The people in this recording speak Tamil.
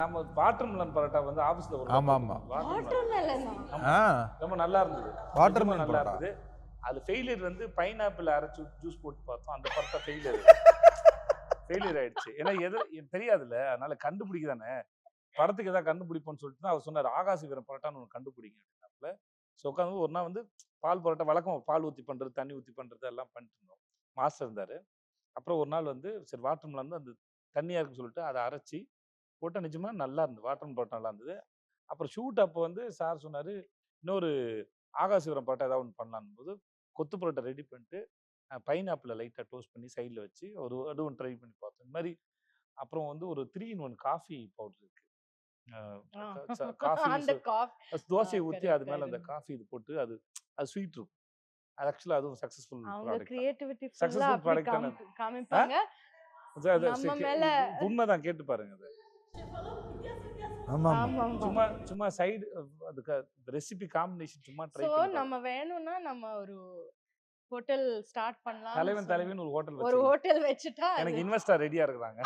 நம்ம வாட்டர்மெலன் பரோட்டா வந்து ஆபீஸ்ல ஒரு ஆமா ஆமா ரொம்ப நல்லா இருந்தது. வாட்டர்மெலன் நல்லா பரோட்டா இருந்தது. அது ஃபெயிலியர் வந்து பைனாப்பிள் அரைச்சு ஜூஸ் போட்டு பார்த்தோம். அந்த பரோட்டா ஃபெயிலியர் ஆயிடுச்சு. ஏன்னா தெரியாதுல்ல, அதனால கண்டுபிடிக்க தானே படத்துக்கு ஏதாவது கண்டுபிடிப்போம்னு சொல்லிட்டு தான் அவர் சொன்னார். ஆகாசி வீரன் பரோட்டான்னு ஒன்று கண்டுபிடிங்க அப்படின்னாப்புல. ஸோ உட்காந்து ஒரு நாள் வந்து பால் பரோட்டா வழக்கம் பால் ஊற்றி பண்ணுறது, தண்ணி ஊற்றி பண்ணுறது எல்லாம் பண்ணிட்டு இருந்தோம். மாஸ்டர் இருந்தார். அப்புறம் ஒரு நாள் வந்து சரி வாட்டர்மெலன் வந்து அந்த தண்ணியாக இருக்குன்னு சொல்லிட்டு அதை அரைச்சி போட்டால் நிஜமாக நல்லா இருந்தது. வாட்டர்மெலன் பரோட்டா நல்லா இருந்தது. அப்புறம் ஷூட் அப்போ வந்து சார் சொன்னார், இன்னொரு ஆகாசிவரம் பரோட்டா ஏதாவது ஒன்று பண்ணலான்னு போது கொத்து பரோட்டா ரெடி பண்ணிட்டு பைனாப்பிளை லைட்டாக டோஸ்ட் பண்ணி சைடில் வச்சு அதுவும் ட்ரை பண்ணி பார்த்தோம். இந்த மாதிரி அப்புறம் வந்து ஒரு 3-in-1 காஃபி பவுடர் இருக்கு. தோசையை ஊற்றி அது மேலே அந்த காஃபி இது போட்டு அது ஸ்வீட் இருக்கும். அது ஆக்சுவலாக அதுவும் சக்ஸஸ்ஃபுல் ப்ராடக்ட் தானே. உண்மைதான், கேட்டு பாருங்க. அது சும்மா சைடு அதுக்கு ரெசிபி காம்பினேஷன் சும்மா ட்ரை பண்ணி நம்ம வேணும்னா நம்ம ஒரு ஹோட்டல் ஸ்டார்ட் பண்ணலாம். தலைவன் ஒரு ஹோட்டல் வச்சுட்டா எனக்கு இன்வெஸ்டர் ரெடியா இருக்காங்க.